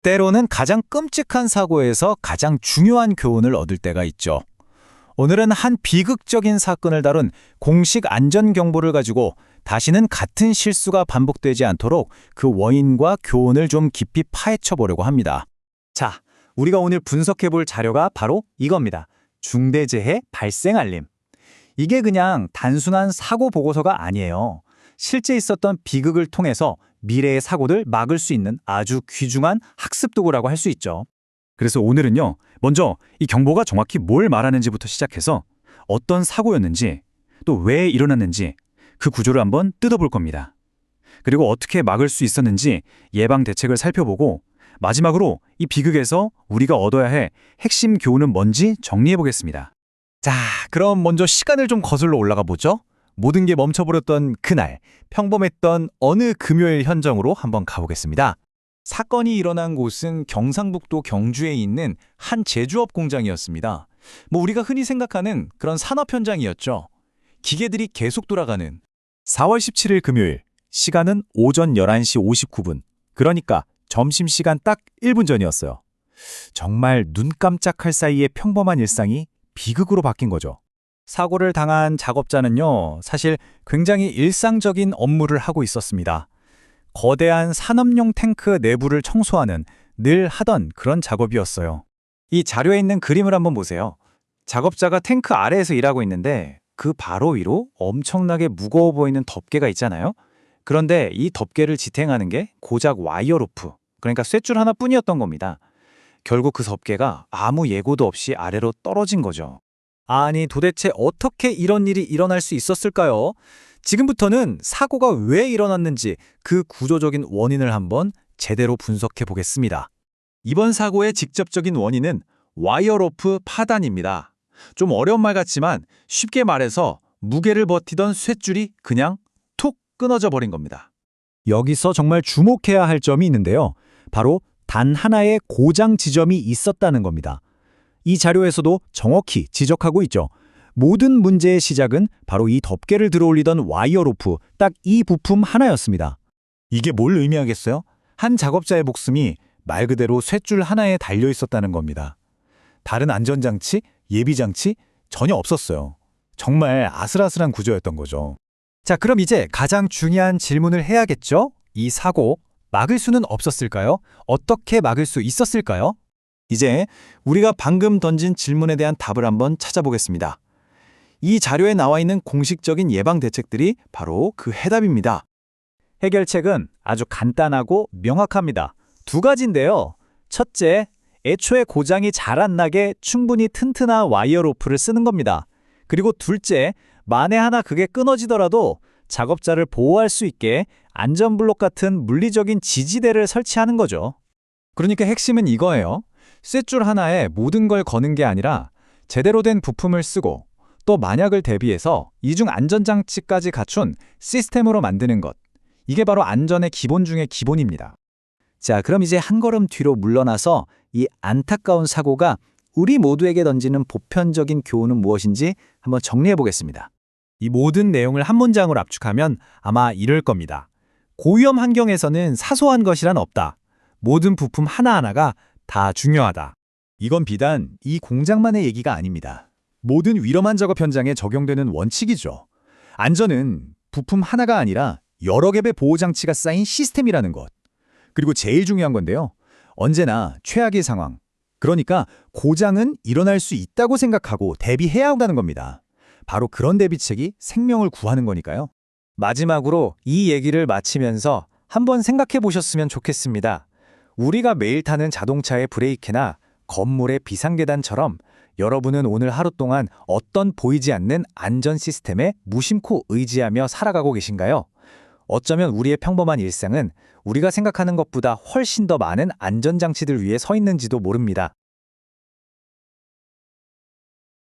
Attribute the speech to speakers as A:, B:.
A: 때로는 가장 끔찍한 사고에서 가장 중요한 교훈을 얻을 때가 있죠. 오늘은 한 비극적인 사건을 다룬 공식 안전경보를 가지고 다시는 같은 실수가 반복되지 않도록 그 원인과 교훈을 좀 깊이 파헤쳐 보려고 합니다.
B: 자, 우리가 오늘 분석해 볼 자료가 바로 이겁니다. 중대재해 발생 알림. 이게 그냥 단순한 사고 보고서가 아니에요. 실제 있었던 비극을 통해서 미래의 사고들 막을 수 있는 아주 귀중한 학습 도구라고 할 수 있죠.
C: 그래서 오늘은요, 먼저 이 경보가 정확히 뭘 말하는지부터 시작해서 어떤 사고였는지, 또 왜 일어났는지 그 구조를 한번 뜯어볼 겁니다. 그리고 어떻게 막을 수 있었는지 예방 대책을 살펴보고 마지막으로 이 비극에서 우리가 얻어야 할 핵심 교훈은 뭔지 정리해 보겠습니다.
A: 자, 그럼 먼저 시간을 좀 거슬러 올라가 보죠. 모든 게 멈춰버렸던 그날, 평범했던 어느 금요일 현장으로 한번 가보겠습니다. 사건이 일어난 곳은 경상북도 경주에 있는 한 제조업 공장이었습니다. 우리가 흔히 생각하는 그런 산업 현장이었죠. 기계들이 계속 돌아가는.
B: 4월 17일 금요일, 시간은 오전 11시 59분. 그러니까 점심시간 딱 1분 전이었어요. 정말 눈 깜짝할 사이에 평범한 일상이 비극으로 바뀐 거죠. 사고를 당한 작업자는요, 사실 굉장히 일상적인 업무를 하고 있었습니다. 거대한 산업용 탱크 내부를 청소하는 늘 하던 그런 작업이었어요. 이 자료에 있는 그림을 한번 보세요. 작업자가 탱크 아래에서 일하고 있는데 그 바로 위로 엄청나게 무거워 보이는 덮개가 있잖아요. 그런데 이 덮개를 지탱하는 게 고작 와이어 로프, 그러니까 쇳줄 하나뿐이었던 겁니다. 결국 그 덮개가 아무 예고도 없이 아래로 떨어진 거죠. 아니, 도대체 어떻게 이런 일이 일어날 수 있었을까요? 지금부터는 사고가 왜 일어났는지 그 구조적인 원인을 한번 제대로 분석해 보겠습니다. 이번 사고의 직접적인 원인은 와이어 로프 파단입니다. 좀 어려운 말 같지만 쉽게 말해서 무게를 버티던 쇳줄이 그냥 툭 끊어져 버린 겁니다. 여기서 정말 주목해야 할 점이 있는데요. 바로 단 하나의 고장 지점이 있었다는 겁니다. 이 자료에서도 정확히 지적하고 있죠. 모든 문제의 시작은 바로 이 덮개를 들어올리던 와이어 로프, 딱 이 부품 하나였습니다. 이게 뭘 의미하겠어요? 한 작업자의 목숨이 말 그대로 쇳줄 하나에 달려 있었다는 겁니다. 다른 안전장치, 예비장치 전혀 없었어요. 정말 아슬아슬한 구조였던 거죠. 자, 그럼 이제 가장 중요한 질문을 해야겠죠? 이 사고 막을 수는 없었을까요? 어떻게 막을 수 있었을까요? 이제 우리가 방금 던진 질문에 대한 답을 한번 찾아보겠습니다. 이 자료에 나와 있는 공식적인 예방 대책들이 바로 그 해답입니다. 해결책은 아주 간단하고 명확합니다. 두 가지인데요. 첫째, 애초에 고장이 잘 안 나게 충분히 튼튼한 와이어 로프를 쓰는 겁니다. 그리고 둘째, 만에 하나 그게 끊어지더라도 작업자를 보호할 수 있게 안전블록 같은 물리적인 지지대를 설치하는 거죠. 그러니까 핵심은 이거예요. 쇳줄 하나에 모든 걸 거는 게 아니라 제대로 된 부품을 쓰고 또 만약을 대비해서 이중 안전장치까지 갖춘 시스템으로 만드는 것. 이게 바로 안전의 기본 중의 기본입니다. 자, 그럼 이제 한 걸음 뒤로 물러나서 이 안타까운 사고가 우리 모두에게 던지는 보편적인 교훈은 무엇인지 한번 정리해 보겠습니다. 이 모든 내용을 한 문장으로 압축하면 아마 이럴 겁니다. 고위험 환경에서는 사소한 것이란 없다. 모든 부품 하나하나가 다 중요하다. 이건 비단 이 공장만의 얘기가 아닙니다. 모든 위험한 작업 현장에 적용되는 원칙이죠. 안전은 부품 하나가 아니라 여러 개의 보호장치가 쌓인 시스템이라는 것. 그리고 제일 중요한 건데요. 언제나 최악의 상황, 그러니까 고장은 일어날 수 있다고 생각하고 대비해야 한다는 겁니다. 바로 그런 대비책이 생명을 구하는 거니까요. 마지막으로 이 얘기를 마치면서 한번 생각해 보셨으면 좋겠습니다. 우리가 매일 타는 자동차의 브레이크나 건물의 비상계단처럼 여러분은 오늘 하루 동안 어떤 보이지 않는 안전 시스템에 무심코 의지하며 살아가고 계신가요? 어쩌면 우리의 평범한 일상은 우리가 생각하는 것보다 훨씬 더 많은 안전장치들 위에 서 있는지도 모릅니다.